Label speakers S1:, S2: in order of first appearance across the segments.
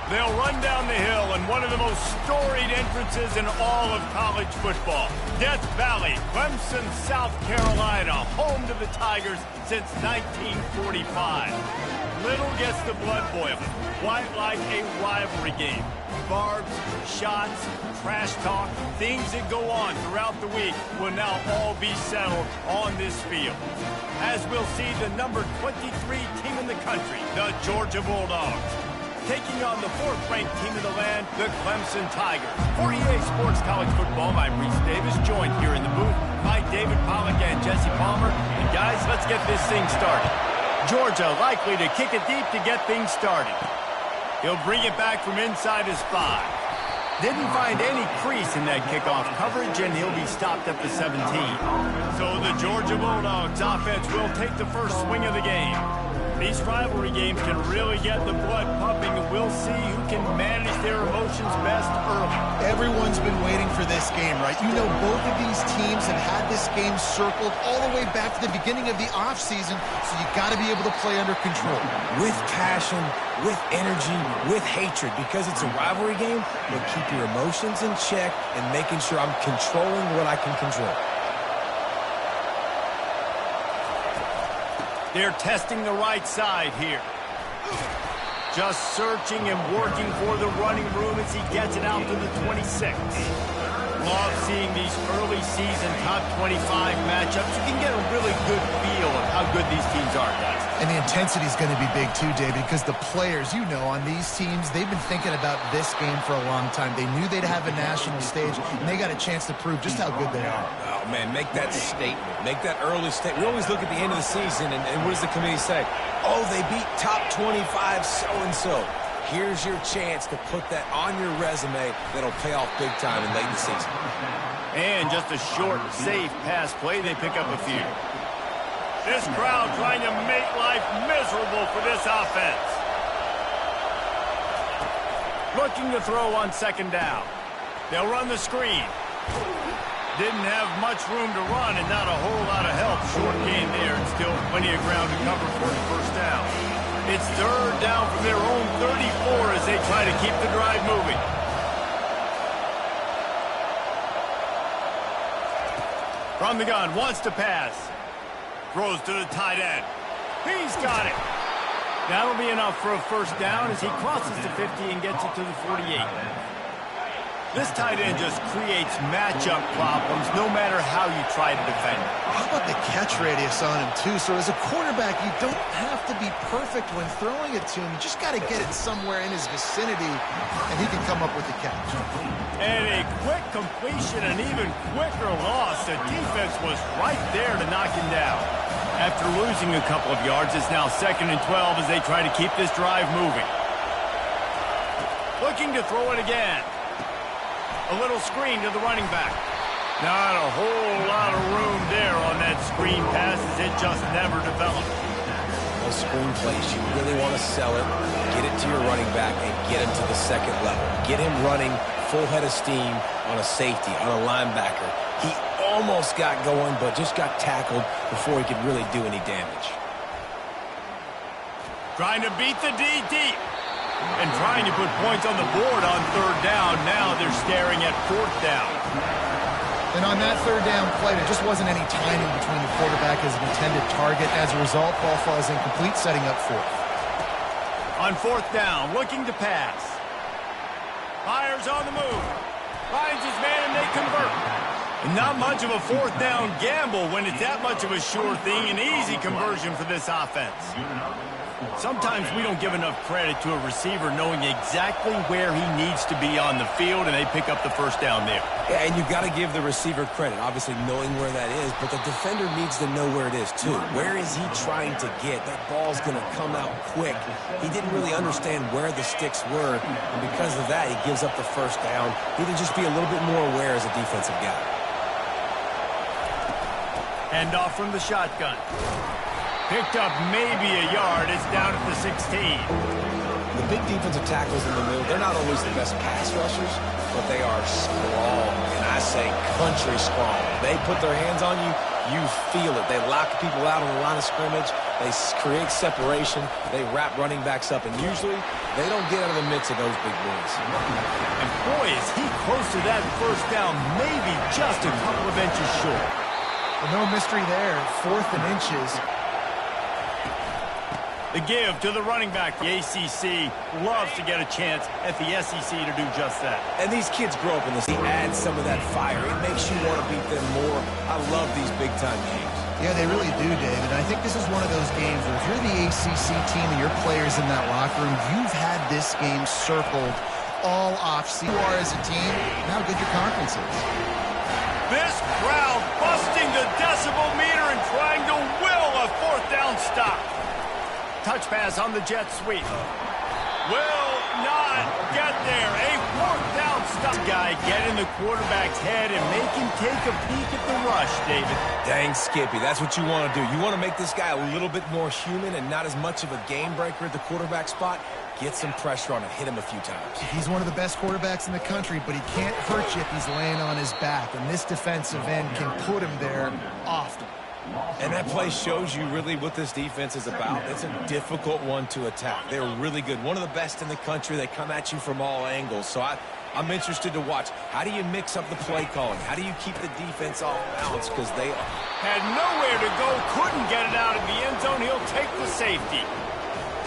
S1: They'll run down the hill in one of the most storied entrances in all of college football. Death Valley, Clemson, South Carolina, home to the Tigers since 1945. Little gets the blood boiling, quite like a rivalry game. Barbs, shots, trash talk, things that go on throughout the week will now all be settled on this field. As we'll see the number 23 team in the country, the Georgia Bulldogs, taking on the 4th-ranked team in the land, the Clemson Tigers. For EA Sports College Football, I'm Reese Davis, joined here in the booth by David Pollack and Jesse Palmer. And guys, let's get this thing started. Georgia likely to kick it deep to get things started. He'll bring it back from inside his 5. Didn't find any crease in that kickoff coverage, and he'll be stopped at the 17. So the Georgia Bulldogs offense will take the first swing of the game. These rivalry games can really get the blood pumping, and we'll see who can manage their emotions best early.
S2: Everyone's been waiting for this game, right? You know, both of these teams have had this game circled all the way back to the beginning of the offseason, so you got to be able to play under control.
S3: With passion, with energy, with hatred, because it's a rivalry game, but keep your emotions in check and making sure I'm controlling what I can control.
S1: They're testing the right side here. Just searching and working for the running room as he gets it out to the 26. Love seeing these early season top 25 matchups. You can get a really good feel of how good these teams are, guys.
S2: And the intensity is going to be big too, David, because the players, you know, on these teams, they've been thinking about this game for a long time. They knew they'd have a national stage, and they got a chance to prove just how good they are.
S3: Oh, man, make that statement. Make that early statement. We always look at the end of the season, and what does the committee say? Oh, they beat top 25 so-and-so. Here's your chance to put that on your resume that'll pay off big time in late in the season.
S1: And just a short, safe pass play. They pick up a few. This crowd trying to make life miserable for this offense. Looking to throw on 2nd down. They'll run the screen. Didn't have much room to run and not a whole lot of help. Short gain there and still plenty of ground to cover for the 1st down. It's 3rd down from their own 34 as they try to keep the drive moving. From the gun, wants to pass. Throws to the tight end. He's got it. That'll be enough for a 1st down as he crosses the 50 and gets it to the 48. This tight end just creates matchup problems no matter how you try to defend it.
S2: How about the catch radius on him, too? So as a quarterback, you don't have to be perfect when throwing it to him. You just got to get it somewhere in his vicinity, and he can come up with the catch.
S1: And a quick completion, an even quicker loss. The defense was right there to knock him down. After losing a couple of yards, it's now 2nd and 12 as they try to keep this drive moving. Looking to throw it again. A little screen to the running back. Not a whole lot of room there on that screen pass as it just never developed.
S3: Those screen plays, you really want to sell it, get it to your running back, and get him to the 2nd level. Get him running full head of steam on a safety, on a linebacker. He almost got going, but just got tackled before he could really do any damage.
S1: Trying to beat the D deep. And trying to put points on the board on 3rd down. Now they're staring at 4th down.
S2: And on that 3rd down play, there just wasn't any timing between the quarterback and his intended target. As a result, ball falls incomplete, setting up 4th.
S1: On 4th down, looking to pass. Fires on the move. Finds his man and they convert. And not much of a 4th down gamble when it's that much of a sure thing. An easy conversion for this offense. Sometimes we don't give enough credit to a receiver knowing exactly where he needs to be on the field, and they pick up the 1st down there.
S3: Yeah, and you've got to give the receiver credit, obviously knowing where that is, but the defender needs to know where it is too. Where is he trying to get? That ball's going to come out quick. He didn't really understand where the sticks were, and because of that, he gives up the 1st down. He need to just be a little bit more aware as a defensive guy.
S1: Hand off from the shotgun. Picked up maybe a yard. It's down at the 16.
S3: The big defensive tackles in the middle, they're not always the best pass rushers, but they are strong, and I say country strong. They put their hands on you, You feel it. They lock people out on the line of scrimmage. They create separation. They wrap running backs up, and usually they don't get out of the mix of those big boys.
S1: And boy, is he close to that first down, maybe just a couple of inches short.
S2: Well, no mystery there. 4th and inches.
S1: The give to the running back. The ACC loves to get a chance at the SEC to do just that.
S3: And these kids grow up in this. He adds some of that fire. It makes you want to beat them more. I love these big-time games.
S2: Yeah, they really do, David. I think this is one of those games where if you're the ACC team and your players in that locker room, you've had this game circled all offseason. You are as a team, and how good your conference is.
S1: This crowd busting the decibel meter and trying to will a 4th down stop. Touch pass on the jet sweep. Will not get there. A 4th down stop. Guy get in the quarterback's head and make him take a peek at the rush, David.
S3: Dang, Skippy, that's what you want to do. You want to make this guy a little bit more human and not as much of a game breaker at the quarterback spot. Get some pressure on him. Hit him a few times.
S2: He's one of the best quarterbacks in the country, but he can't hurt you if he's laying on his back. And this defensive end can put him there often.
S3: And that play shows you really what this defense is about. It's a difficult one to attack. They're really good. One of the best in the country. They come at you from all angles. So I'm interested to watch. How do you mix up the play calling? How do you keep the defense off balance? Because they
S1: had nowhere to go, couldn't get it out of the end zone. He'll take the safety.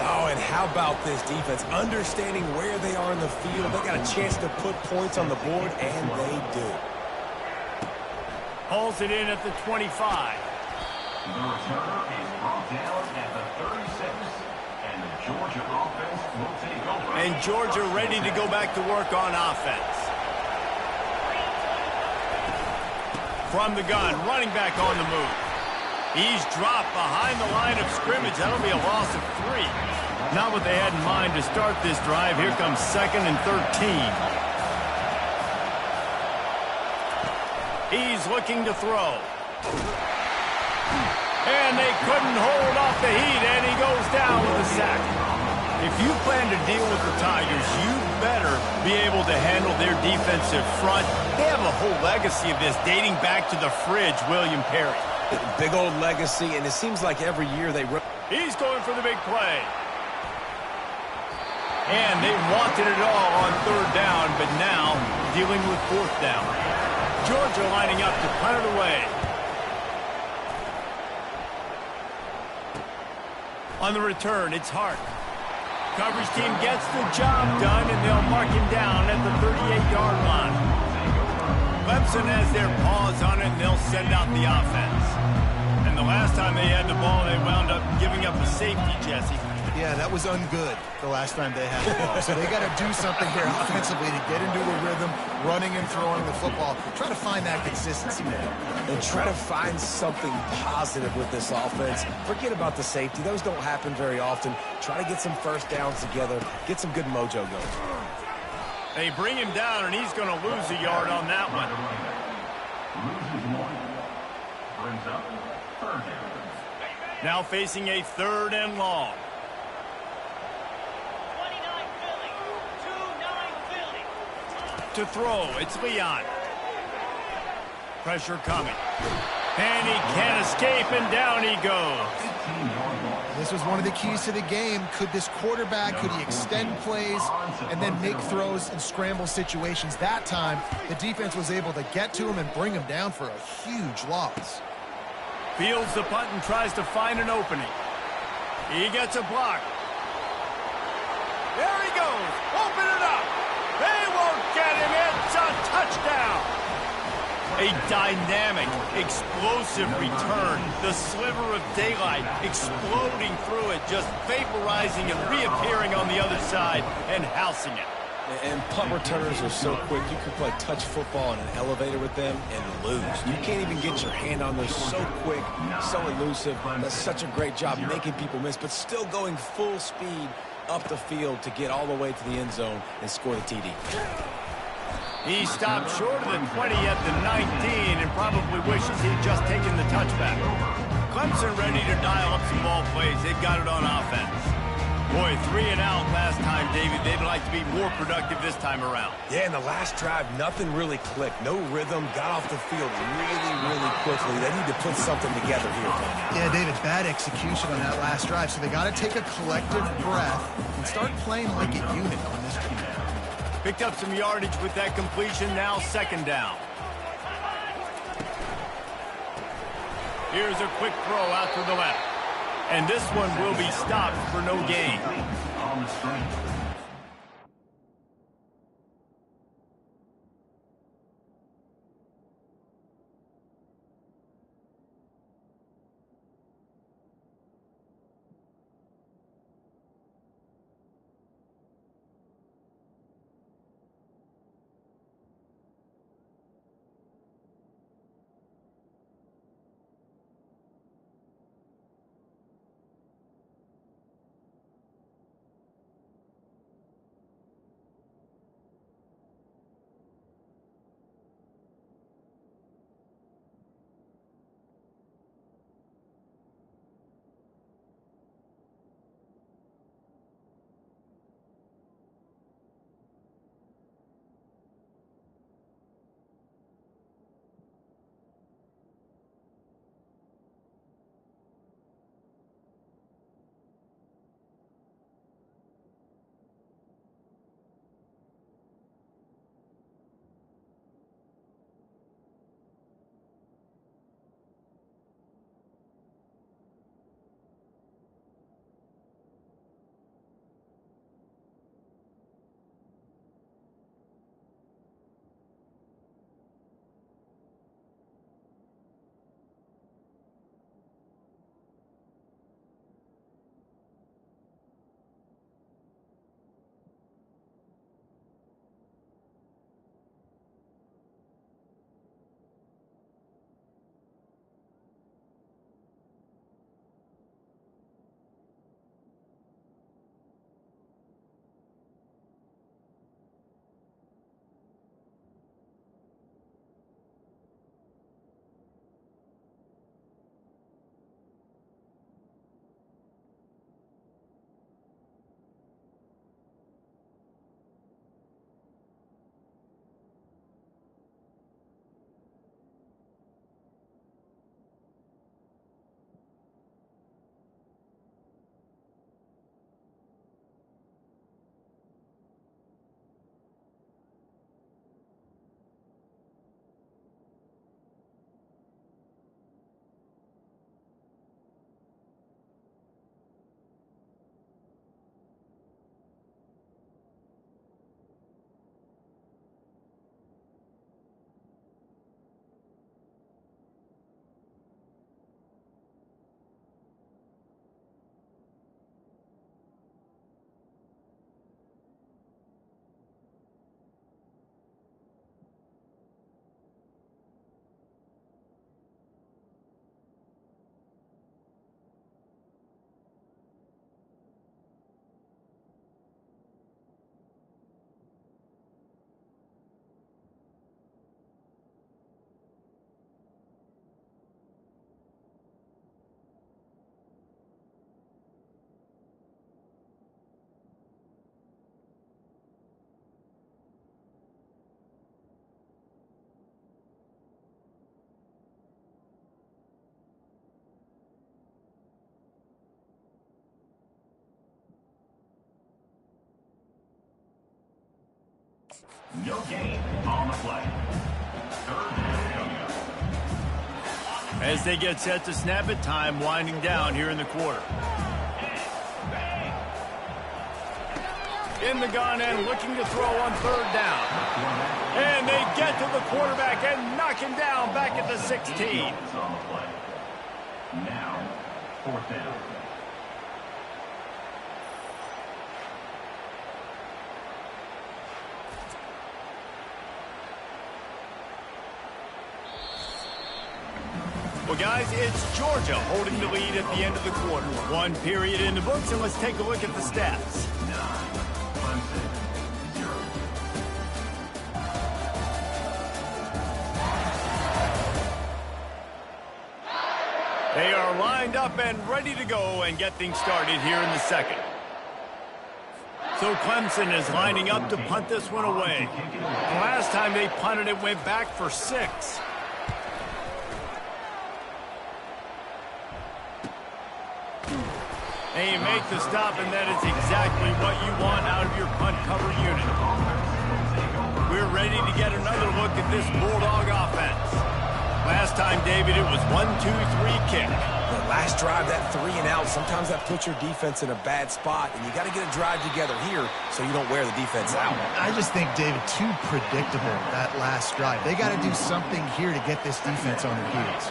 S3: Oh, and how about this defense? Understanding where they are in the field. They got a chance to put points on the board, and they do.
S1: Hauls it in at the 25.
S4: The returner is brought down at the 36, and the Georgia offense will take over.
S1: And Georgia ready to go back to work on offense. From the gun, running back on the move. He's dropped behind the line of scrimmage. That'll be a loss of 3. Not what they had in mind to start this drive. Here comes 2nd and 13. He's looking to throw. And they couldn't hold off the heat, and he goes down with a sack. If you plan to deal with the Tigers, you better be able to handle their defensive front. They have a whole legacy of this dating back to the fridge, William Perry.
S3: Big old legacy, and it seems like every year they...
S1: He's going for the big play. And they wanted it all on 3rd down, but now dealing with 4th down. Georgia lining up to punt it away. On the return, it's Hart. Coverage team gets the job done, and they'll mark him down at the 38-yard line. Clemson has their paws on it, and they'll send out the offense. And the last time they had the ball, they wound up giving up a safety, Jesse.
S2: Yeah, that was ungood the last time they had the ball. So they got to do something here offensively to get into a rhythm, running and throwing the football. Try to find that consistency, man.
S3: And try to find something positive with this offense. Forget about the safety. Those don't happen very often. Try to get some first downs together. Get some good mojo going.
S1: They bring him down, and he's going to lose a yard on that one.
S4: Loses 1. Brings up 3rd down.
S1: Now facing a 3rd and long. To throw, it's Leon. Pressure coming. And he can't escape, and down he goes.
S2: This was one of the keys to the game. Could this quarterback, could he extend plays and then make throws in scramble situations? That time, the defense was able to get to him and bring him down for a huge loss.
S1: Fields the punt and tries to find an opening. He gets a block. There he goes. Open it up. They won't get him. It's a touchdown. A dynamic, explosive return. The sliver of daylight exploding through it, just vaporizing and reappearing on the other side and housing it.
S3: And punt returners are so quick. You can play touch football in an elevator with them and lose. You can't even get your hand on them. So quick, so elusive. That's such a great job making people miss, but still going full speed up the field to get all the way to the end zone and score the TD.
S1: He stopped short of the 20 at the 19 and probably wishes he'd just taken the touchback. Clemson ready to dial up some ball plays. They've got it on offense. Boy, 3 and out last time, David. They'd like to be more productive this time around.
S3: Yeah, in the last drive, nothing really clicked. No rhythm, got off the field really quickly. They need to put something together here.
S2: Yeah, David, bad execution on that last drive. So they got to take a collective breath and start playing like a unit on this one.
S1: Picked up some yardage with that completion. Now 2nd down. Here's a quick throw out to the left. And this one will be stopped for no gain.
S4: On the screen. No gain on the play. 3rd down coming up.
S1: As they get set to snap it, time winding down here in the quarter. In the gun and looking to throw on 3rd down. And they get to the quarterback and knock him down back at the 16.
S4: On the play. Now, 4th down.
S1: Well, guys, it's Georgia holding the lead at the end of the quarter. 1 period in the books, and let's take a look at the stats.
S4: 9, Clemson, 0.
S1: They are lined up and ready to go and get things started here in the 2nd. So Clemson is lining up to punt this one away. The last time they punted, it went back for 6. And you make the stop, and that is exactly what you want out of your punt cover unit. We're ready to get another look at this Bulldog offense. Last time, David, it was 1-2-3 kick.
S3: The last drive, that 3 and out, sometimes that puts your defense in a bad spot, and you got to get a drive together here so you don't wear the defense out.
S2: I just think, David, too predictable, that last drive. They got to do something here to get this defense on their heels.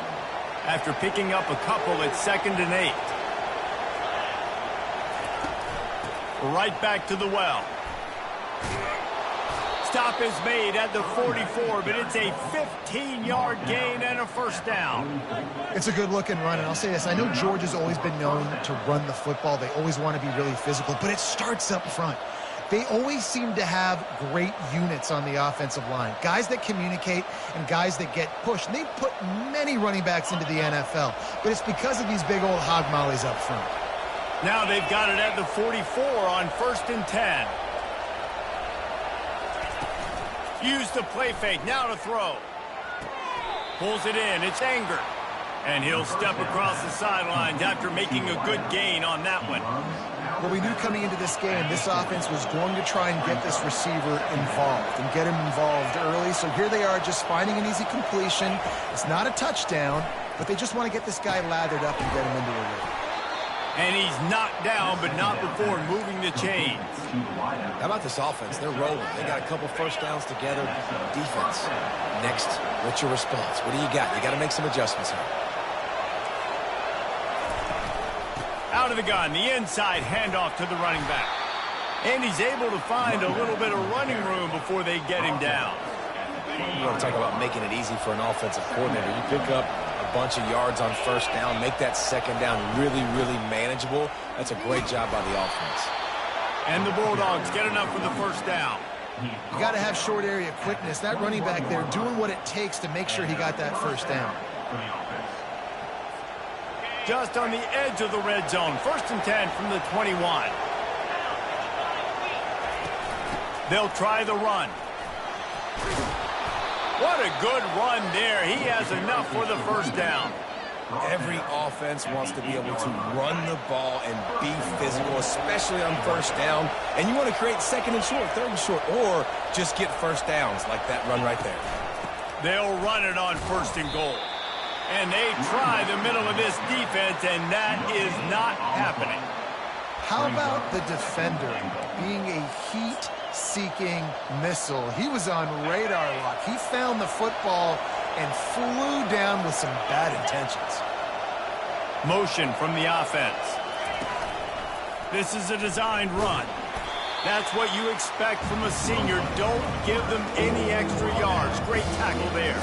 S1: After picking up a couple, it's 2nd and 8. Right back to the well. Stop is made at the 44, but it's a 15-yard gain and a first down.
S2: It's a good-looking run, and I'll say this. I know Georgia's always been known to run the football. They always want to be really physical, but it starts up front. They always seem to have great units on the offensive line, guys that communicate and guys that get pushed. And they've put many running backs into the NFL, but it's because of these big old hog mollies up front.
S1: Now they've got it at the 44 on 1st and 10. Use the play fake, now to throw. Pulls it in, it's Anger. And he'll step across the sidelines after making a good gain on that one.
S2: Well, we knew coming into this game, this offense was going to try and get this receiver involved and get him involved early. So here they are just finding an easy completion. It's not a touchdown, but they just want to get this guy lathered up and get him into a rhythm.
S1: And he's knocked down, but not before moving the chains.
S3: How about this offense? They're rolling. They got a couple first downs together. Defense. Next, what's your response? What do you got? You got to make some adjustments here.
S1: Out of the gun, the inside handoff to the running back. And he's able to find a little bit of running room before they get him down.
S3: You want to talk about making it easy for an offensive coordinator. You pick up a bunch of yards on first down, make that second down really, really manageable. That's a great job by the offense.
S1: And the Bulldogs get enough for the first down.
S2: You got to have short area quickness. That running back there doing what it takes to make sure he got that first down.
S1: Just on the edge of the red zone. 1st and 10 from the 21. They'll try the run. What a good run there. He has enough for the first down.
S3: Every offense wants to be able to run the ball and be physical, especially on first down. And you want to create 2nd and short, 3rd and short, or just get first downs like that run right there.
S1: They'll run it on 1st and goal. And they try the middle of this defense, and that is not happening.
S2: How about the defender being a heat-seeking missile? He was on radar lock. He found the football and flew down with some bad intentions.
S1: Motion from the offense. This is a designed run. That's what you expect from a senior. Don't give them any extra yards. Great tackle there.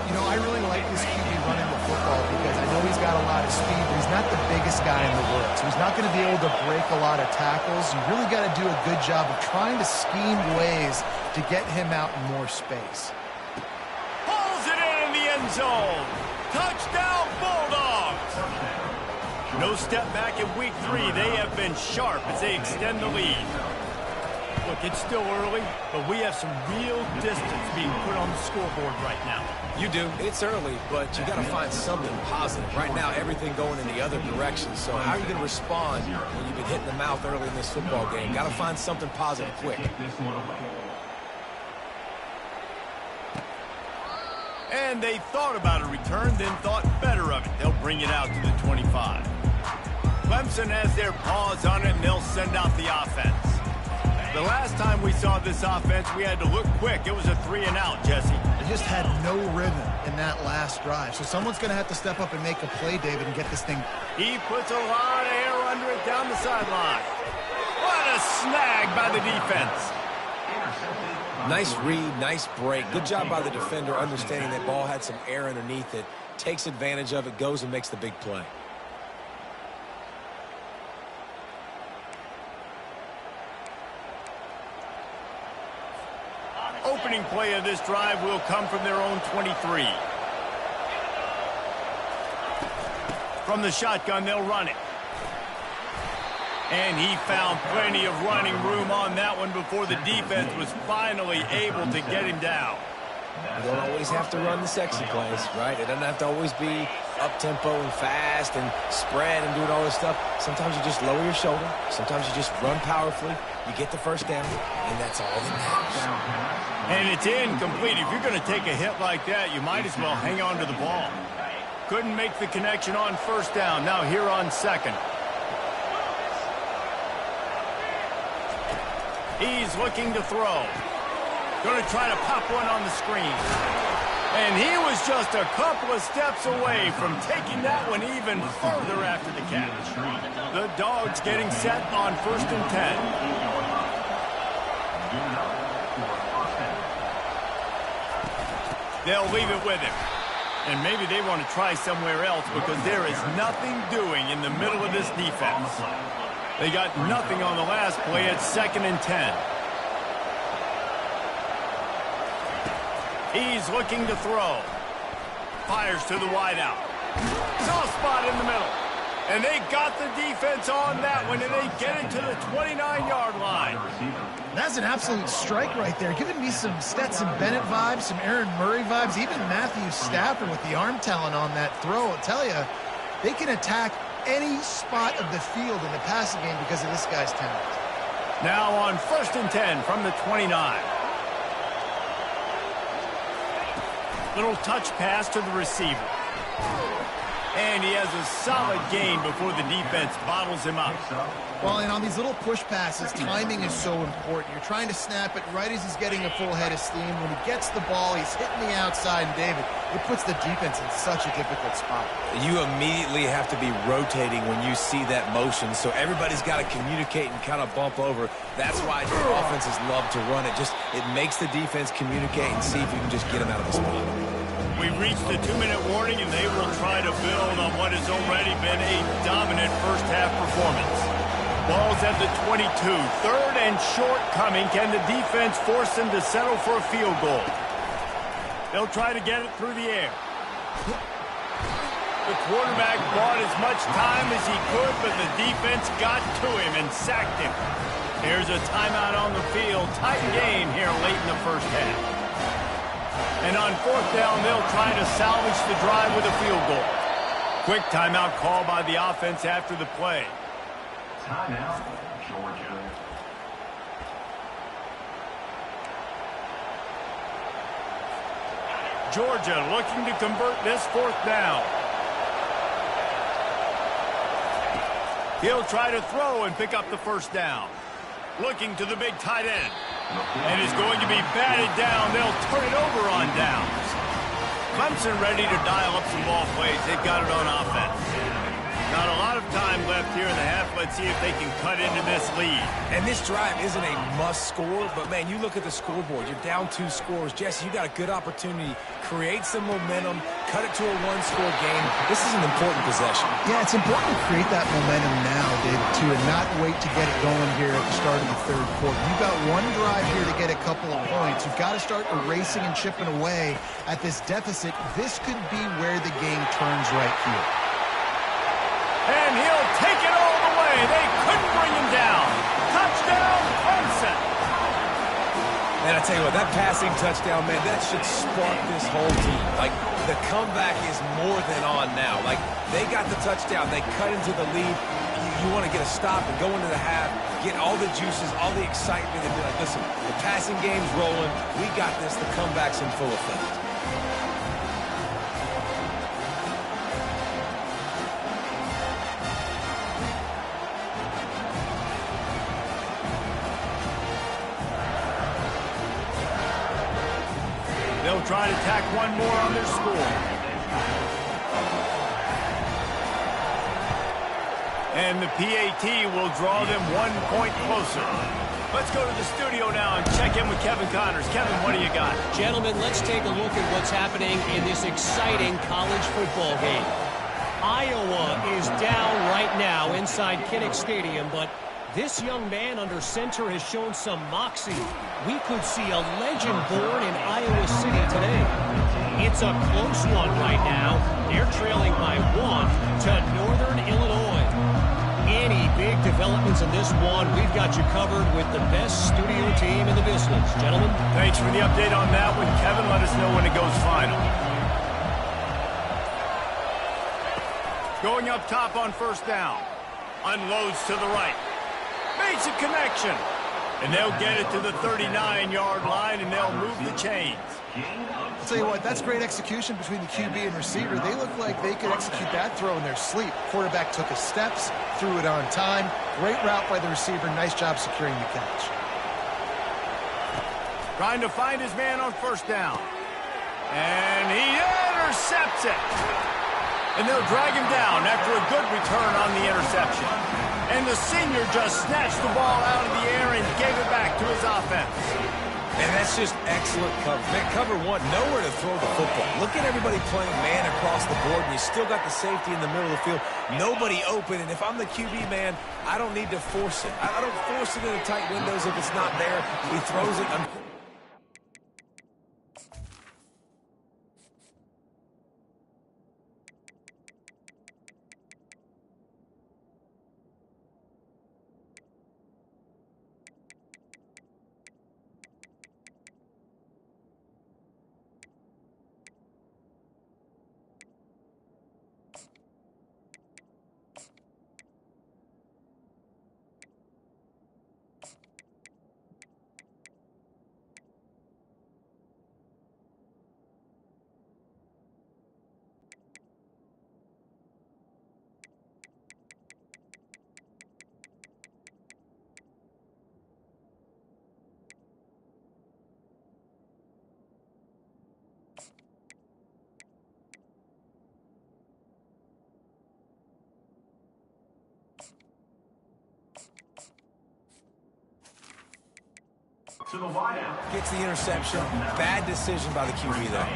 S2: You know, I really like this QB running the football because I know he's got a lot of speed, but he's not the biggest guy in the world. So he's not going to be able to break a lot of tackles. You really got to do a good job of trying to scheme ways to get him out in more space.
S1: Pulls it in the end zone. Touchdown, Bulldogs. No step back in week 3. They have been sharp as they extend the lead. Look, it's still early, but we have some real distance being put on the scoreboard right now.
S3: You do. It's early, but you got to find something positive. Right now, everything going in the other direction. So how are you going to respond when you've been hit in the mouth early in this football game? Got to find something positive quick.
S1: And they thought about a return, then thought better of it. They'll bring it out to the 25. Clemson has their paws on it, and they'll send out the offense. The last time we saw this offense, we had to look quick. It was a 3 and out, Jesse.
S2: They just had no rhythm in that last drive. So someone's going to have to step up and make a play, David, and get this thing.
S1: He puts a lot of air under it down the sideline. What a snag by the defense.
S3: Nice read, nice break. Good job by the defender understanding that ball had some air underneath it. Takes advantage of it, goes and makes the big play.
S1: Opening play of this drive will come from their own 23. From the shotgun, they'll run it. And he found plenty of running room on that one before the defense was finally able to get him down.
S3: You don't always have to run the sexy plays, right? It doesn't have to always be up-tempo and fast and spread and doing all this stuff. Sometimes you just lower your shoulder. Sometimes you just run powerfully. You get the first down, and that's all that matters.
S1: And it's incomplete. If you're going to take a hit like that, you might as well hang on to the ball. Couldn't make the connection on first down. Now here on second. He's looking to throw. Going to try to pop one on the screen. And he was just a couple of steps away from taking that one even further after the catch. The Dogs getting set on 1st and 10. They'll leave it with him. And maybe they want to try somewhere else because there is nothing doing in the middle of this defense. They got nothing on the last play at 2nd and 10. He's looking to throw. Fires to the wideout. Soft spot in the middle. And they got the defense on that one, and they get it to the 29-yard line.
S2: That's an absolute strike right there. Giving me some Stetson Bennett vibes, some Aaron Murray vibes, even Matthew Stafford with the arm talent on that throw. I'll tell you, they can attack any spot of the field in the passing game because of this guy's talent.
S1: Now on 1st and 10 from the 29. Little touch pass to the receiver. And he has a solid gain before the defense bottles him up.
S2: Well, and on these little push passes, timing is so important. You're trying to snap it right as he's getting a full head of steam. When he gets the ball, he's hitting the outside, and David, it puts the defense in such a difficult spot.
S3: You immediately have to be rotating when you see that motion, so everybody's got to communicate and kind of bump over. That's why the offenses love to run it. It makes the defense communicate and see if you can just get them out of the spot.
S1: We've reached the 2-minute warning, and they will try to build on what has already been a dominant first-half performance. Ball's at the 22. 3rd and short coming. Can the defense force them to settle for a field goal? They'll try to get it through the air. The quarterback bought as much time as he could, but the defense got to him and sacked him. Here's a timeout on the field. Tight game here late in the first half. And on 4th down, they'll try to salvage the drive with a field goal. Quick timeout call by the offense after the play.
S4: Timeout, Georgia.
S1: Georgia looking to convert this 4th down. He'll try to throw and pick up the first down. Looking to the big tight end. And is going to be batted down. They'll turn it over on downs. Clemson ready to dial up some ball plays. They've got it on offense. Not a lot of time left here in the half. Let's see if they can cut into this lead.
S3: And this drive isn't a must score, but, man, you look at the scoreboard. You're down 2 scores. Jesse, you got a good opportunity. Create some momentum. Cut it to a 1-score game. This is an important possession.
S2: Yeah, it's important to create that momentum now, David, too, and not wait to get it going here at the start of the 3rd quarter. You've got one drive here to get a couple of points. You've got to start erasing and chipping away at this deficit. This could be where the game turns right here.
S1: And he'll take it all the way. They couldn't bring him down. Touchdown, Clemson.
S3: And I tell you what, that passing touchdown, man, that should spark this whole team. Like, the comeback is more than on now. Like, they got the touchdown. They cut into the lead. You want to get a stop and go into the half, get all the juices, all the excitement, and be like, listen, the passing game's rolling. We got this. The comeback's in full effect.
S1: They'll try to tack one more on their score. And the PAT will draw them 1 point closer. Let's go to the studio now and check in with Kevin Connors. Kevin, what do you got?
S5: Gentlemen, let's take a look at what's happening in this exciting college football game. Iowa is down right now inside Kinnick Stadium, but this young man under center has shown some moxie. We could see a legend born in Iowa City today. It's a close one right now. They're trailing by 1 to Northern Illinois. any big developments in this one, we've got you covered with the best studio team in the business. Gentlemen.
S1: Thanks for the update on that one, Kevin. Let us know when it goes final. Going up top on first down. Unloads to the right. Makes a connection. And they'll get it to the 39-yard line, and they'll move the chains.
S2: I'll tell you what, that's great execution between the QB and receiver. They look like they could execute that throw in their sleep. Quarterback took his steps, threw it on time. Great route by the receiver. Nice job securing the catch.
S1: Trying to find his man on first down. And he intercepts it. And they'll drag him down after a good return on the interception. And the senior just snatched the ball out of the air and gave it back to his offense.
S3: And that's just excellent coverage. Man, cover one, nowhere to throw the football. Look at everybody playing man across the board, and you still got the safety in the middle of the field. Nobody open, and if I'm the QB, man, I don't need to force it. I don't force it into tight windows if it's not there. He throws it.
S4: To the wideout.
S3: Gets the interception. Bad decision by the QB there.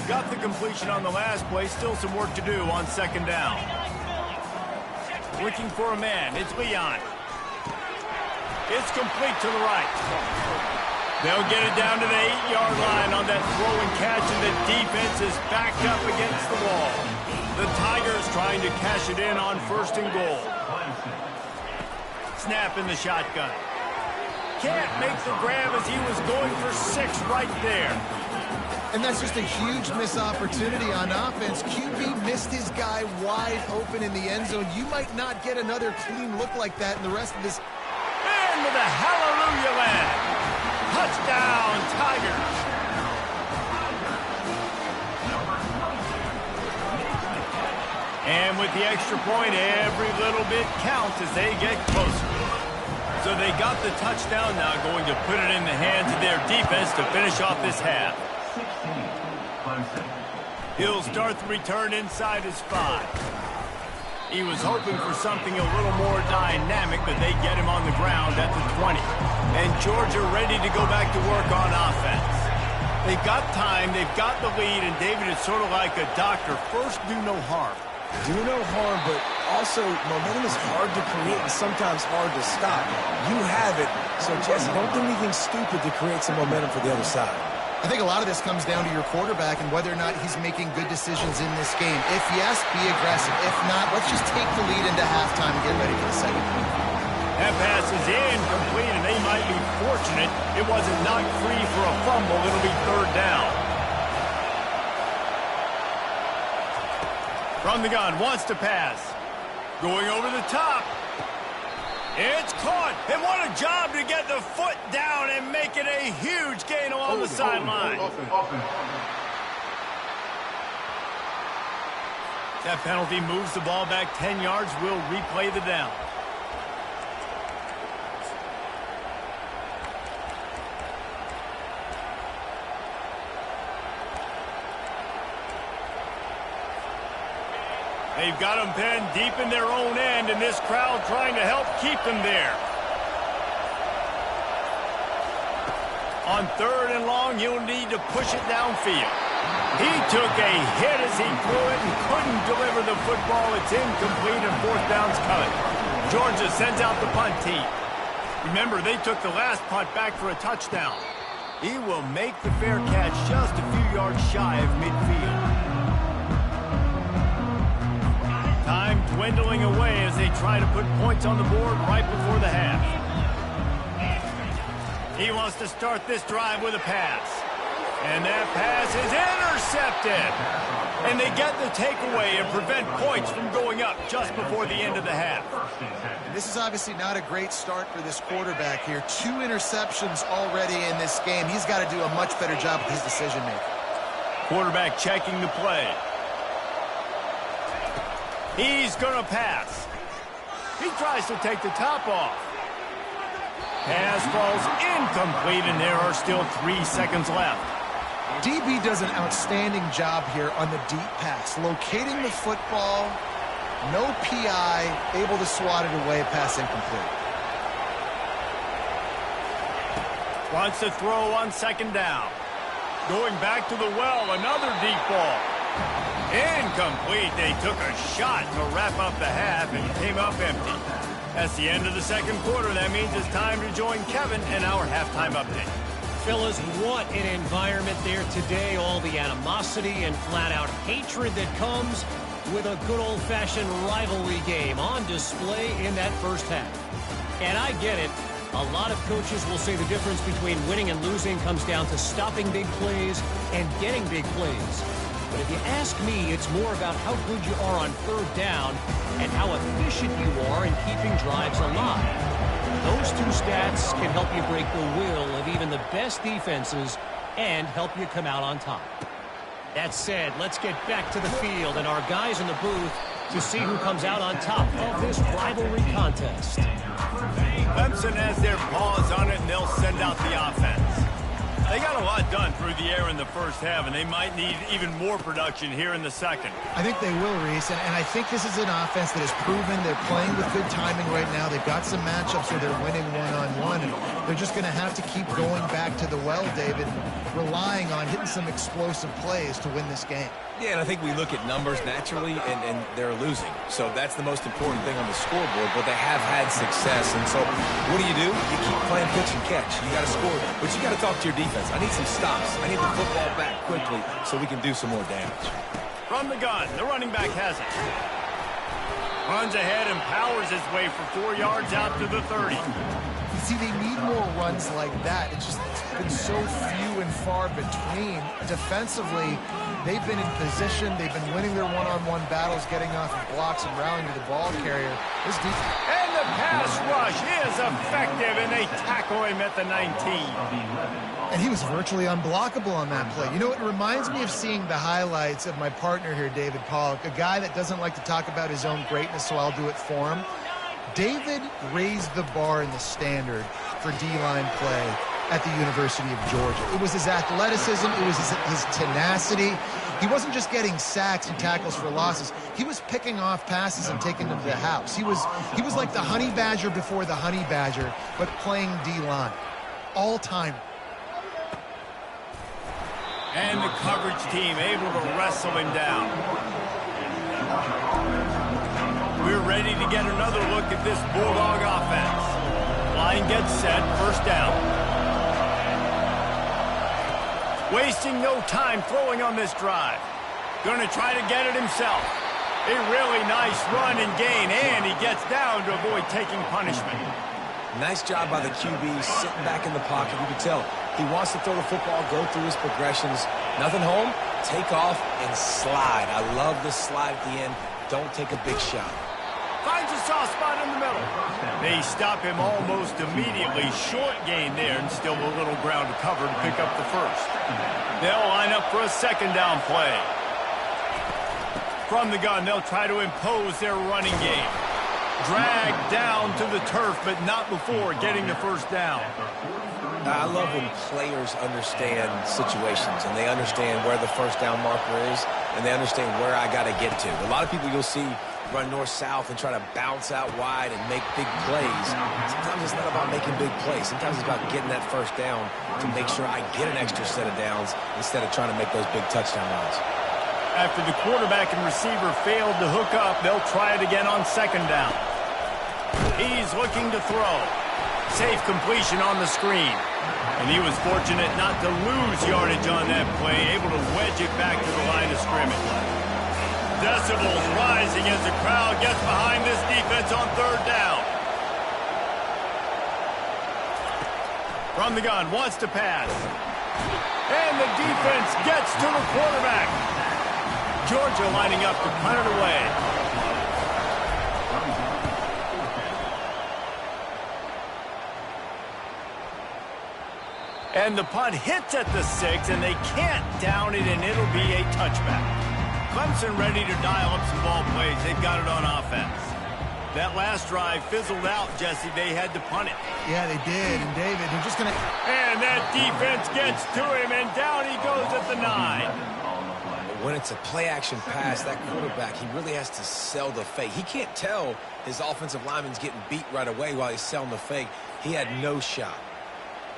S1: Got the completion on the last play. Still some work to do on second down. Looking for a man. It's Leon. It's complete to the right. They'll get it down to the 8-yard line on that throw and catch, and the defense is backed up against the wall. The Tigers trying to cash it in on first and goal. Snap in the shotgun. Can't make the grab as he was going for 6 right there.
S2: And that's just a huge missed opportunity on offense. QB missed his guy wide open in the end zone. You might not get another clean look like that in the rest of this.
S1: And with a hallelujah land. Touchdown, Tigers. And with the extra point, every little bit counts as they get closer. So they got the touchdown, now going to put it in the hands of their defense to finish off this half. He'll start the return inside his 5. He was hoping for something a little more dynamic, but they get him on the ground at the 20. And Georgia ready to go back to work on offense. They've got time, they've got the lead, and David is sort of like a doctor. First, do no harm.
S3: Do no harm, but also momentum is hard to create and sometimes hard to stop. You have it, so Jesse, don't do anything stupid to create some momentum for the other side.
S2: I think a lot of this comes down to your quarterback and whether or not he's making good decisions in this game. If yes, be aggressive. If not, let's just take the lead into halftime and get ready for the second half.
S1: That pass is incomplete, and they might be fortunate it wasn't knocked free for a fumble. It'll be third down. From the gun, wants to pass. Going over the top. It's caught. And what a job to get the foot down and make it a huge gain along the sideline. That penalty moves the ball back 10 yards. We'll replay the down. They've got them pinned deep in their own end, and this crowd trying to help keep them there. On third and long, you'll need to push it downfield. He took a hit as he threw it and couldn't deliver the football. It's incomplete, and fourth down's coming. Georgia sends out the punt team. Remember, they took the last punt back for a touchdown. He will make the fair catch just a few yards shy of midfield. Time dwindling away as they try to put points on the board right before the half. He wants to start this drive with a pass. And that pass is intercepted. And they get the takeaway and prevent points from going up just before the end of the half.
S2: This is obviously not a great start for this quarterback here. 2 interceptions already in this game. He's got to do a much better job with his decision-making.
S1: Quarterback checking the play. He's going to pass. He tries to take the top off. Pass falls incomplete, and there are still 3 seconds left.
S2: DB does an outstanding job here on the deep pass. Locating the football, no PI, able to swat it away, pass incomplete.
S1: Wants to throw on second down. Going back to the well, another deep ball. Incomplete. They took a shot to wrap up the half and came up empty. That's the end of the second quarter. That means it's time to join Kevin in our halftime update.
S5: Fellas, what an environment there today. All the animosity and flat-out hatred that comes with a good old-fashioned rivalry game on display in that first half. And I get it. A lot of coaches will say the difference between winning and losing comes down to stopping big plays and getting big plays. But if you ask me, it's more about how good you are on third down and how efficient you are in keeping drives alive. Those 2 stats can help you break the will of even the best defenses and help you come out on top. That said, let's get back to the field and our guys in the booth to see who comes out on top of this rivalry contest.
S1: Clemson has their paws on it, and they'll send out the offense. They got a lot done through the air in the first half, and they might need even more production here in the second.
S2: I think they will, Reese, and I think this is an offense that has proven they're playing with good timing right now. They've got some matchups where they're winning one-on-one, and they're just going to have to keep going back to the well, David, relying on hitting some explosive plays to win this game.
S3: Yeah, and I think we look at numbers naturally, and they're losing. So that's the most important thing on the scoreboard, but they have had success. And so what do? You keep playing pitch and catch. You got to score, but you got to talk to your defense. I need some stops. I need the football back quickly so we can do some more damage.
S1: From the gun, the running back has it. Runs ahead and powers his way for 4 yards out to the 30.
S2: See, they need more runs like that. It's been so few and far between. Defensively, they've been in position. They've been winning their one-on-one battles, getting off of blocks and rallying to the ball carrier. This defense.
S1: And the pass rush is effective, and they tackle him at the 19.
S2: And he was virtually unblockable on that play. You know, it reminds me of seeing the highlights of my partner here, David Pollock, a guy that doesn't like to talk about his own greatness, so I'll do it for him. David raised the bar in the standard for D-line play at the University of Georgia. It was his athleticism. It was his tenacity. He wasn't just getting sacks and tackles for losses. He was picking off passes and taking them to the house. He was like the honey badger before the honey badger, but playing D-line. All-time.
S1: And the coverage team able to wrestle him down. We're ready to get another look at this Bulldog offense. Line gets set, first down. Wasting no time throwing on this drive. Going to try to get it himself. A really nice run and gain, and he gets down to avoid taking punishment.
S3: Nice job by the QB, sitting back in the pocket. You can tell he wants to throw the football, go through his progressions. Nothing home, take off and slide. I love the slide at the end. Don't take a big shot.
S1: Finds a soft spot in the middle. They stop him almost immediately. Short gain there, and still a little ground to cover to pick up the first. They'll line up for a second down play. From the gun, they'll try to impose their running game. Dragged down to the turf, but not before getting the first down.
S3: I love when players understand situations, and they understand where the first down marker is, and they understand where I got to get to. A lot of people you'll see run north-south and try to bounce out wide and make big plays. Sometimes it's not about making big plays. Sometimes it's about getting that first down to make sure I get an extra set of downs instead of trying to make those big touchdown runs.
S1: After the quarterback and receiver failed to hook up, they'll try it again on second down. He's looking to throw. Safe completion on the screen. And he was fortunate not to lose yardage on that play, able to wedge it back to the line of scrimmage. decibels rising as the crowd gets behind this defense on third down. From the gun, wants to pass. And the defense gets to the quarterback. Georgia lining up to punt it away. And the punt hits at the 6, and they can't down it, and it'll be a touchback. Clemson ready to dial up some ball plays. They've got it on offense. That last drive fizzled out, Jesse. They had to punt it.
S2: Yeah, they did. And David, they're just going to...
S1: And that defense gets to him, and down he goes at the 9.
S3: When it's a play-action pass, that quarterback, he really has to sell the fake. He can't tell his offensive lineman's getting beat right away while he's selling the fake. He had no shot.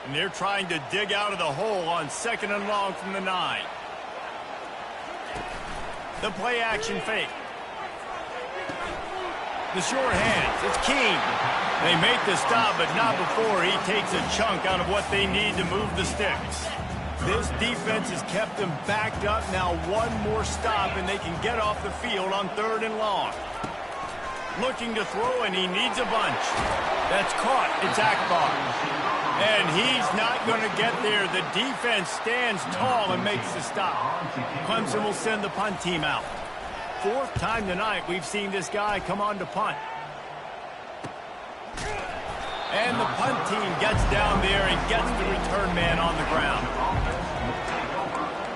S1: And they're trying to dig out of the hole on 2nd and long from the 9. The play-action fake. The short hands. It's King. They make the stop, but not before he takes a chunk out of what they need to move the sticks. This defense has kept them backed up. Now one more stop, and they can get off the field on 3rd and long. Looking to throw, and he needs a bunch. That's caught. It's Akbar. And he's not going to get there. The defense stands tall and makes the stop. Clemson will send the punt team out. 4th time tonight we've seen this guy come on to punt. And the punt team gets down there and gets the return man on the ground.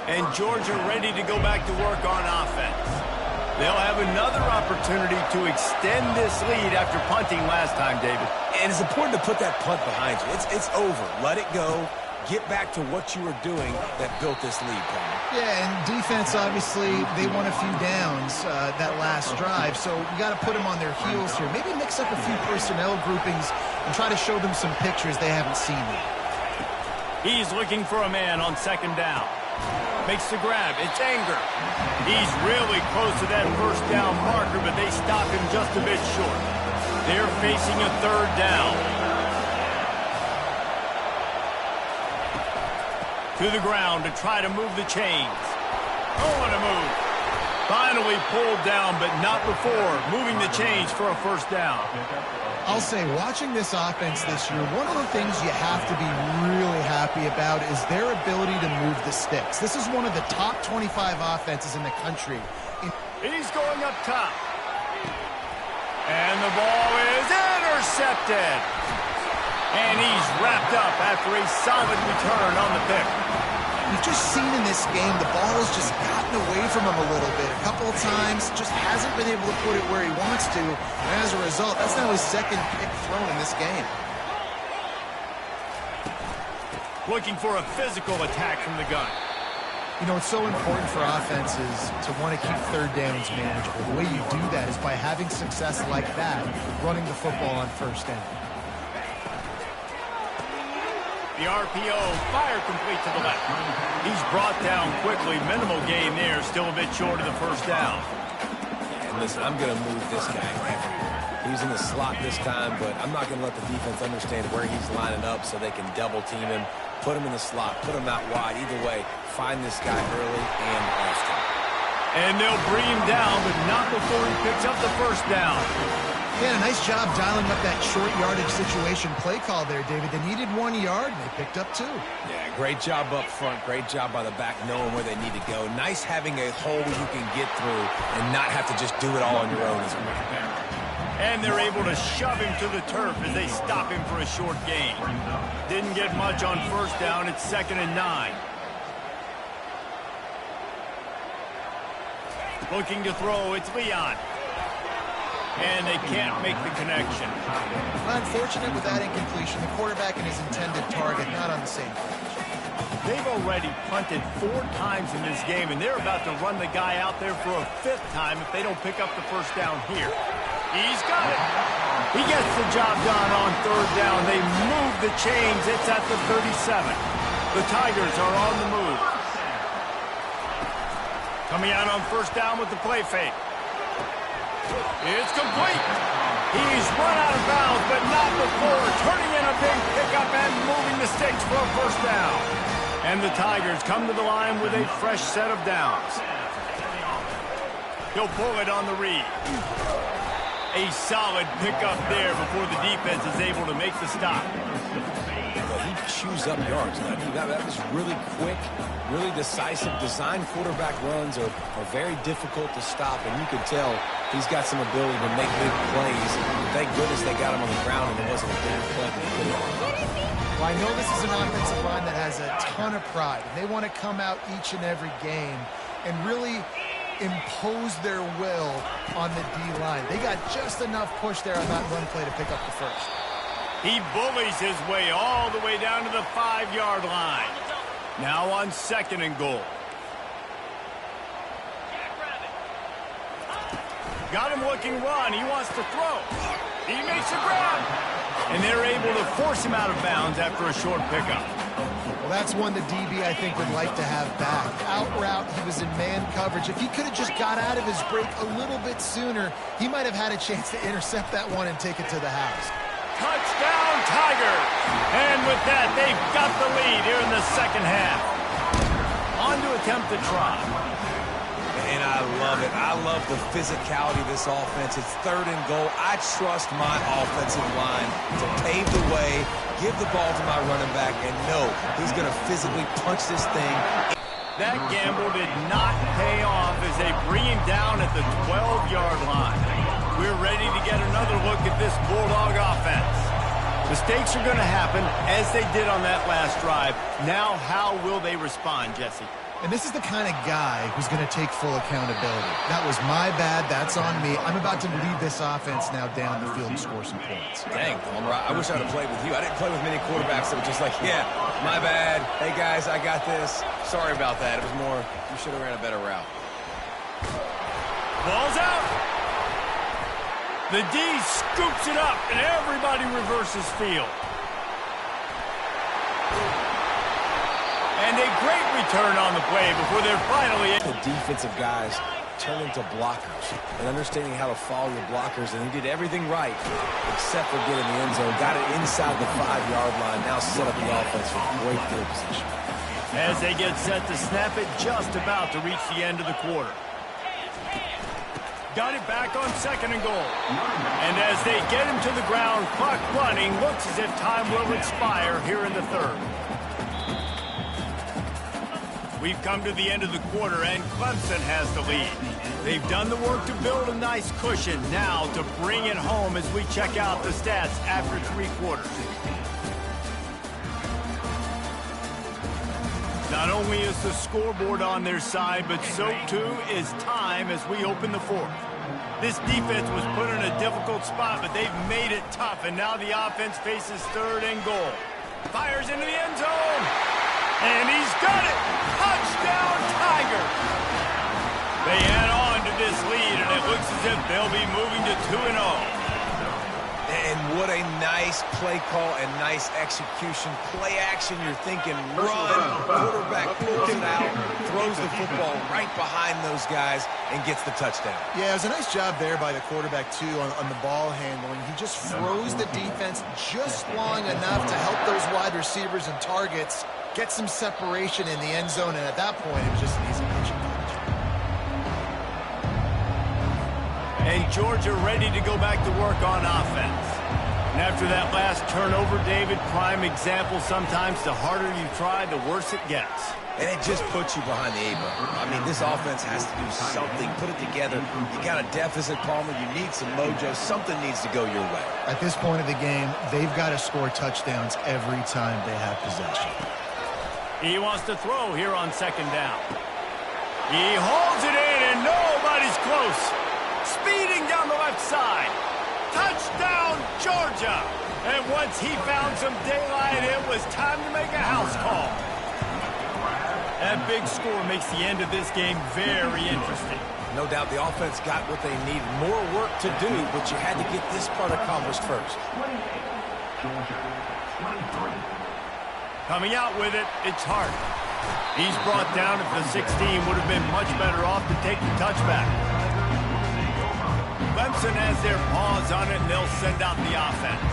S1: And Georgia ready to go back to work on offense. They'll have another opportunity to extend this lead after punting last time, David.
S3: And it's important to put that punt behind you. It's over. Let it go. Get back to what you were doing that built this lead, Palmer.
S2: Yeah, and defense, obviously, they won a few downs that last drive, so you got to put them on their heels here. Maybe mix up a few personnel groupings and try to show them some pictures they haven't seen yet.
S1: He's looking for a man on 2nd down. Makes the grab. It's Anger. He's really close to that 1st down marker, but they stop him just a bit short. They're facing a 3rd down. To the ground to try to move the chains. Oh, what a move. Finally pulled down, but not before moving the chains for a 1st down.
S2: I'll say, watching this offense this year, one of the things you have to be really happy about is their ability to move the sticks. This is one of the top 25 offenses in the country.
S1: He's going up top. And the ball is intercepted. And he's wrapped up after a solid return on the pick.
S2: We've just seen in this game the ball has just gotten away from him a little bit. A couple of times, just hasn't been able to put it where he wants to. And as a result, that's now his 2nd pick thrown in this game.
S1: Looking for a physical attack from the gun.
S2: You know, it's so important for offenses to want to keep 3rd downs manageable. The way you do that is by having success like that, running the football on 1st down.
S1: The RPO, fire complete to the left. He's brought down quickly. Minimal gain there, still a bit short of the 1st down.
S3: And listen, I'm going to move this guy everywhere. He's in the slot this time, but I'm not going to let the defense understand where he's lining up so they can double team him, put him in the slot, put him out wide. Either way, find this guy early and often.
S1: And they'll bring him down, but not before he picks up the 1st down.
S2: Yeah, nice job dialing up that short yardage situation play call there, David. They needed 1 yard, and they picked up 2.
S3: Yeah, great job up front. Great job by the back knowing where they need to go. Nice having a hole you can get through and not have to just do it all on your own as a running back.
S1: And they're able to shove him to the turf as they stop him for a short gain. Didn't get much on 1st down. It's 2nd and 9. Looking to throw. It's Leon. And they can't make the connection.
S2: Unfortunate with that incompletion. The quarterback and his intended target not on the same page.
S1: They've already punted 4 times in this game, and they're about to run the guy out there for a 5th time if they don't pick up the 1st down here. He's got it. He gets the job done on 3rd down. They move the chains. It's at the 37. The Tigers are on the move. Coming out on 1st down with the play fake. It's complete. He's run out of bounds, but not before turning in a big pickup and moving the sticks for a 1st down. And the Tigers come to the line with a fresh set of downs. He'll pull it on the read. A solid pickup there before the defense is able to make the stop.
S3: He chews up yards. That was really quick, really decisive. Design quarterback runs are very difficult to stop, and you can tell he's got some ability to make big plays. Thank goodness they got him on the ground, and it wasn't a big play.
S2: Well, I know this is an offensive line that has a ton of pride, and they want to come out each and every game and really impose their will on the D-line. They got just enough push there on that run play to pick up the first.
S1: He bullies his way all the way down to the 5-yard line. Now on 2nd and goal. Got him looking run. He wants to throw. He makes a grab. And they're able to force him out of bounds after a short pickup.
S2: Well, that's one the DB, I think, would like to have back. Out route, he was in man coverage. If he could have just got out of his break a little bit sooner, he might have had a chance to intercept that one and take it to the house.
S1: Touchdown, Tigers! And with that, they've got the lead here in the second half. On to attempt the try.
S3: And I love it. I love the physicality of this offense. It's 3rd and goal. I trust my offensive line to pave the way, give the ball to my running back, and know he's going to physically punch this thing.
S1: That gamble did not pay off as they bring him down at the 12-yard line. We're ready to get another look at this Bulldog offense. Mistakes are going to happen, as they did on that last drive. Now, how will they respond, Jesse?
S2: And this is the kind of guy who's going to take full accountability. That was my bad. That's on me. I'm about to lead this offense now down the field and score some points.
S3: Dang, Palmer, I wish I would have played with you. I didn't play with many quarterbacks that were just like, yeah, my bad. Hey, guys, I got this. Sorry about that. It was more, you should have ran a better route.
S1: Ball's out. The D scoops it up, and everybody reverses field. And a great return on the play before they're finally...
S3: The defensive guys turn into blockers and understanding how to follow your blockers, and he did everything right except for getting the end zone. Got it inside the 5-yard line. Now set up the offense for great field position.
S1: As they get set to snap it, just about to reach the end of the quarter. Got it back on 2nd and goal. And as they get him to the ground, clock running, looks as if time will expire here in the 3rd. We've come to the end of the quarter, and Clemson has the lead. They've done the work to build a nice cushion. Now to bring it home as we check out the stats after 3 quarters. Not only is the scoreboard on their side, but so too is time as we open the 4th. This defense was put in a difficult spot, but they've made it tough, and now the offense faces 3rd and goal. Fires into the end zone, and he's got it! Touchdown, Tigers! They add on to this lead, and it looks as if they'll be moving to 2-0.
S3: And what a nice play call and nice execution. Play action, you're thinking run, quarterback pulls it out, throws the football right behind those guys, and gets the touchdown.
S2: Yeah, it was a nice job there by the quarterback, too, on the ball handling. He just froze the defense just long enough to help those wide receivers and targets get some separation in the end zone, and at that point, it was just an easy pitch.
S1: And Georgia ready to go back to work on offense. And after that last turnover, David, prime example, sometimes the harder you try, the worse it gets.
S3: And it just puts you behind the eight ball. I mean, this offense has to do something, put it together. You got a deficit, Palmer. You need some mojo. Something needs to go your way.
S2: At this point of the game, they've got to score touchdowns every time they have possession.
S1: He wants to throw here on 2nd down. He holds it in, and nobody's close. Speeding down the left side. Touchdown, Georgia! And once he found some daylight, it was time to make a house call. That big score makes the end of this game very interesting.
S3: No doubt the offense got what they need. More work to do, but you had to get this part accomplished first.
S1: Coming out with it, it's Hart. He's brought down at the 16. Would have been much better off to take the touchback. Clemson has their paws on it, and they'll send out the offense.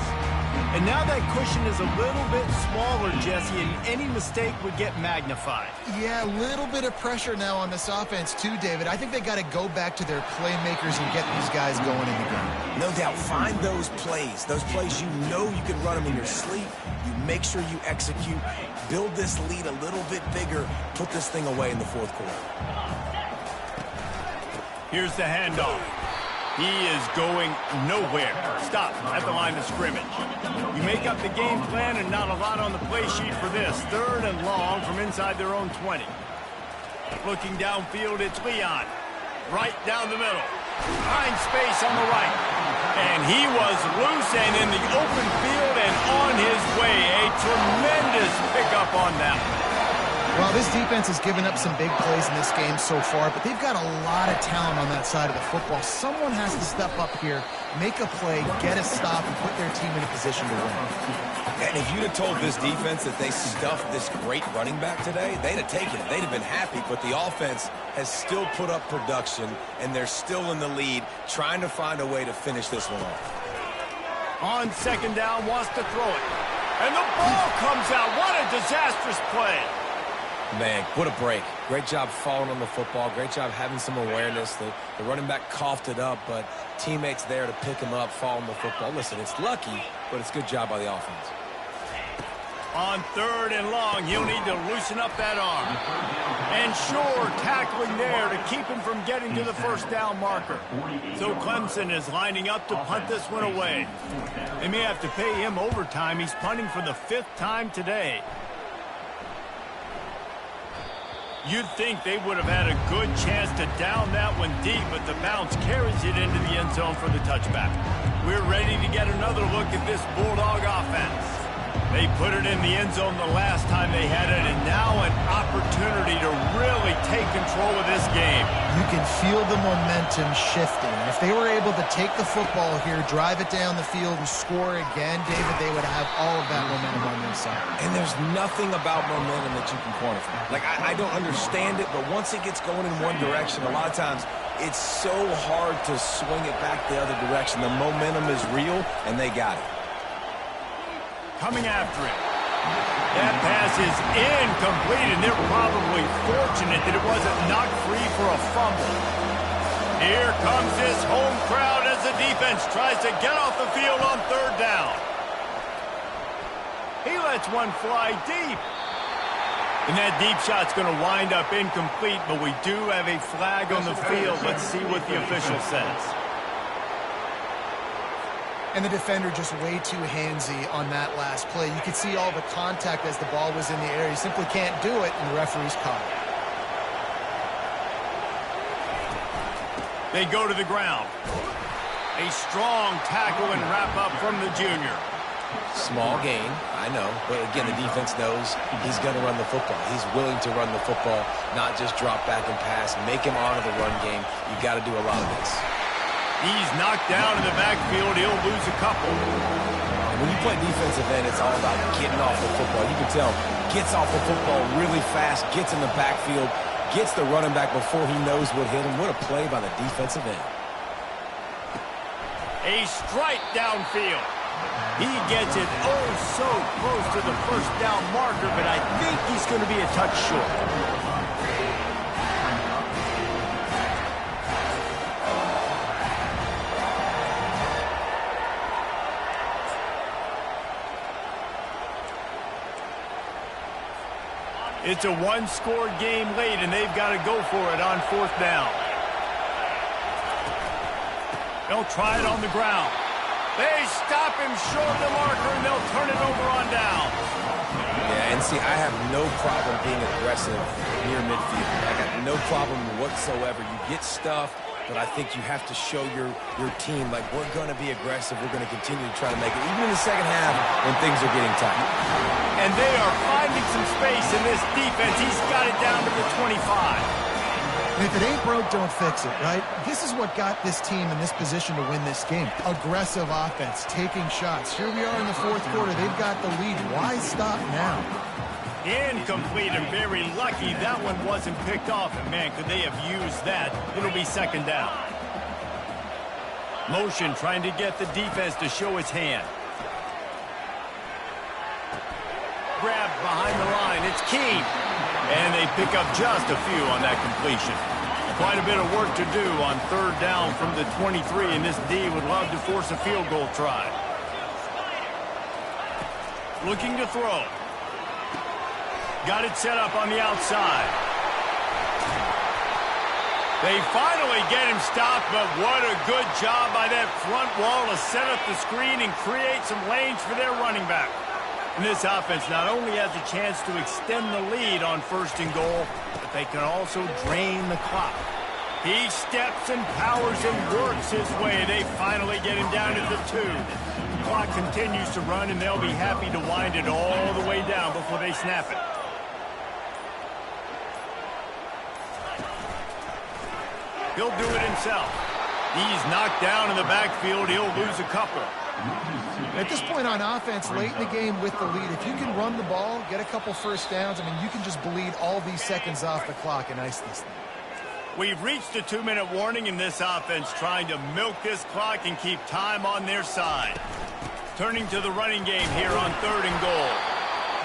S1: And now that cushion is a little bit smaller, Jesse, and any mistake would get magnified.
S2: Yeah, a little bit of pressure now on this offense too, David. I think they got to go back to their playmakers and get these guys going in the game.
S3: No doubt. Find those plays you know you can run them in your sleep. You make sure you execute. Build this lead a little bit bigger. Put this thing away in the fourth quarter.
S1: Here's the handoff. He is going nowhere. Stop at the line of scrimmage. You make up the game plan and not a lot on the play sheet for this. 3rd and long from inside their own 20. Looking downfield, it's Leon. Right down the middle. Finds space on the right. And he was loose and in the open field and on his way. A tremendous pickup on that.
S2: Well, this defense has given up some big plays in this game so far, but they've got a lot of talent on that side of the football. Someone has to step up here, make a play, get a stop, and put their team in a position to win.
S3: And if you'd have told this defense that they stuffed this great running back today, they'd have taken it. They'd have been happy, but the offense has still put up production, and they're still in the lead, trying to find a way to finish this one off.
S1: On 2nd down, wants to throw it. And the ball comes out. What a disastrous play.
S3: Man, what a break. Great job falling on the football. Great job having some awareness. The running back coughed it up, but teammates there to pick him up, fall on the football. Listen, it's lucky, but it's a good job by the offense.
S1: On 3rd and long, he'll need to loosen up that arm. And sure, tackling there to keep him from getting to the 1st down marker. So Clemson is lining up to punt this one away. They may have to pay him overtime. He's punting for the 5th time today. You'd think they would have had a good chance to down that one deep, but the bounce carries it into the end zone for the touchback. We're ready to get another look at this Bulldog offense. They put it in the end zone the last time they had it, and now an opportunity to really take control of this game.
S2: You can feel the momentum shifting. If they were able to take the football here, drive it down the field, and score again, David, they would have all of that momentum on their side.
S3: And there's nothing about momentum that you can quantify. Like, I don't understand it, but once it gets going in one direction, a lot of times it's so hard to swing it back the other direction. The momentum is real, and they got it.
S1: Coming after it. That pass is incomplete, and they're probably fortunate that it wasn't knocked free for a fumble. Here comes this home crowd as the defense tries to get off the field on 3rd down. He lets one fly deep. And that deep shot's going to wind up incomplete, but we do have a flag on the field. Let's see what the official says.
S2: And the defender just way too handsy on that last play. You could see all the contact as the ball was in the air. He simply can't do it, and the referee's caught it.
S1: They go to the ground. A strong tackle and wrap up from the junior.
S3: Small gain, I know, but again, the defense knows he's going to run the football. He's willing to run the football, not just drop back and pass, make him honor the run game. You got to do a lot of this.
S1: He's knocked down in the backfield. He'll lose a couple.
S3: And when you play defensive end, it's all about getting off the football. You can tell, gets off the football really fast, gets in the backfield, gets the running back before he knows what hit him. What a play by the defensive end.
S1: A strike downfield. He gets it oh so close to the 1st down marker, but I think he's going to be a touch short. It's a one-score game late, and they've got to go for it on 4th down. They'll try it on the ground. They stop him short of the marker, and they'll turn it over on down.
S3: Yeah, and see, I have no problem being aggressive near midfield. I got no problem whatsoever. You get stuff, but I think you have to show your team, like, we're going to be aggressive. We're going to continue to try to make it, even in the second half when things are getting tight.
S1: And they are finding some space in this defense. He's got it down to the 25.
S2: And if it ain't broke, don't fix it, right? This is what got this team in this position to win this game. Aggressive offense, taking shots. Here we are in the 4th quarter. They've got the lead. Why stop now?
S1: Incomplete, and very lucky that one wasn't picked off. And, man, could they have used that? It'll be 2nd down. Motion trying to get the defense to show its hand. grab behind the line. It's key. And they pick up just a few on that completion. Quite a bit of work to do on third down from the 23, and this D would love to force a field goal try. Looking to throw. Got it set up on the outside. They finally get him stopped, but what a good job by that front wall to set up the screen and create some lanes for their running back. And this offense not only has a chance to extend the lead on first and goal, but they can also drain the clock. He steps and powers and works his way. They finally get him down at the 2. The clock continues to run, and they'll be happy to wind it all the way down before they snap it. He'll do it himself. He's knocked down in the backfield. He'll lose a couple.
S2: At this point on offense, late in the game with the lead, if you can run the ball, get a couple first downs, I mean, you can just bleed all these seconds off the clock and ice this thing.
S1: We've reached a 2-minute warning in this offense, trying to milk this clock and keep time on their side. Turning to the running game here on third and goal.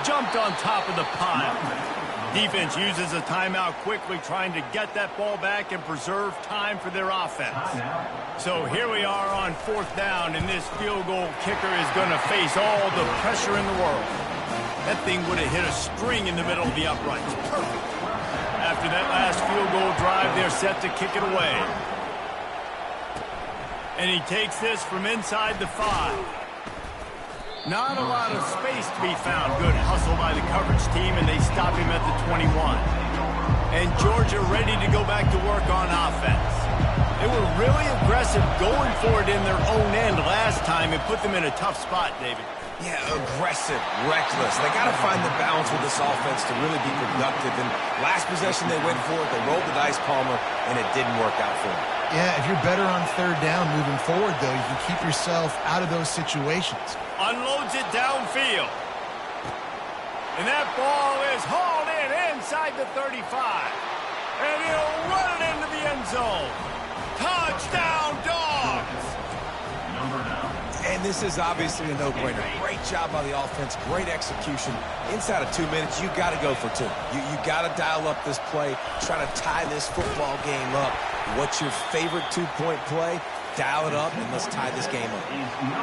S1: Jumped on top of the pile. Defense uses a timeout quickly, trying to get that ball back and preserve time for their offense. So here we are on fourth down, and this field goal kicker is going to face all the pressure in the world. That thing would have hit a string in the middle of the uprights. Perfect. After that last field goal drive, they're set to kick it away. And he takes this from inside the 5. Not a lot of space to be found. Good hustle by the coverage team, and they stop him at the 21. And Georgia ready to go back to work on offense. They were really aggressive going for it in their own end last time. It put them in a tough spot, David.
S3: Yeah, aggressive, reckless. They got to find the balance with this offense to really be productive. And last possession they went for it. They rolled the dice, Palmer, and it didn't work out for them.
S2: Yeah, if you're better on third down moving forward, though, you can keep yourself out of those situations.
S1: Unloads it downfield. And that ball is hauled in inside the 35. And he'll run it into the end zone. Touchdown, Dogs!
S3: And this is obviously a no-brainer. Great job by the offense, great execution. Inside of 2 minutes, you got to go for 2. You got to dial up this play, try to tie this football game up. What's your favorite two-point play? Dial it up, and let's tie this game up.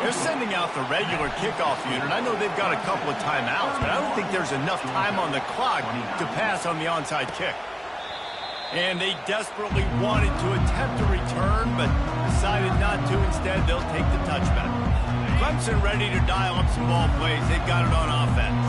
S1: They're sending out the regular kickoff unit. I know they've got a couple of timeouts, but I don't think there's enough time on the clock to pass on the onside kick. And they desperately wanted to attempt a return, but decided not to. Instead, they'll take the touchback. Clemson ready to dial up some ball plays. They've got it on offense.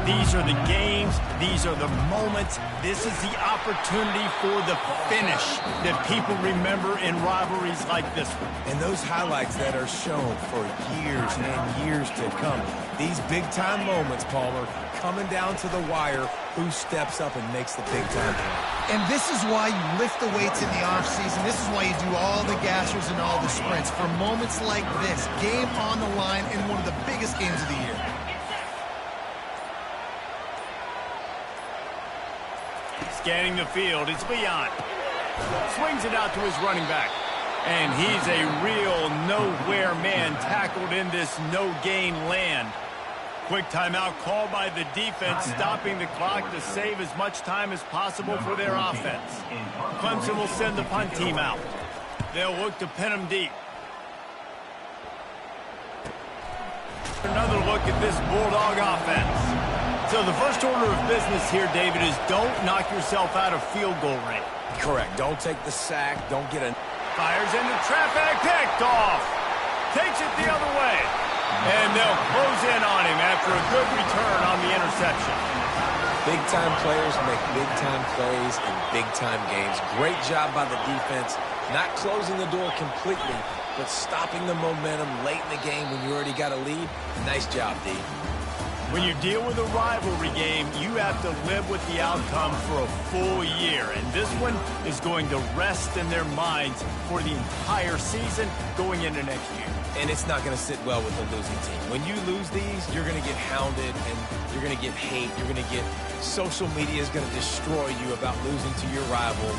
S1: These are the games. These are the moments. This is the opportunity for the finish that people remember in rivalries like this one.
S3: And those highlights that are shown for years and years to come. These big-time moments, Palmer, coming down to the wire, who steps up and makes the big-time play.
S2: And this is why you lift the weights in the offseason. This is why you do all the gassers and all the sprints. For moments like this, game on the line in one of the biggest games of the year.
S1: Scanning the field, it's Leon. Swings it out to his running back. And he's a real nowhere man tackled in this no-gain land. Quick timeout called by the defense, stopping the clock to save as much time as possible for their offense. Clemson will send the punt team out. They'll look to pin them deep. Another look at this Bulldog offense. So the first order of business here, David, is don't knock yourself out of field goal range.
S3: Correct. Don't take the sack. Don't get a...
S1: Fires into traffic, picked off. Takes it the other way. And they'll close in on him after a good return on the interception.
S3: Big-time players make big-time plays in big-time games. Great job by the defense, not closing the door completely, but stopping the momentum late in the game when you already got a lead. Nice job, D.
S1: When you deal with a rivalry game, you have to live with the outcome for a full year. And this one is going to rest in their minds for the entire season going into next year.
S3: And it's not going to sit well with the losing team. When you lose these, you're going to get hounded and you're going to get hate. You're going to get social media is going to destroy you about losing to your rival.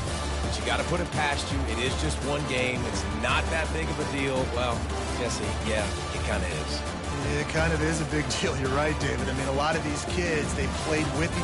S3: But you got to put it past you. It is just one game. It's not that big of a deal. Well, Jesse, yeah, it kind of is.
S2: It kind of is a big deal. You're right, David. I mean, a lot of these kids, they played with each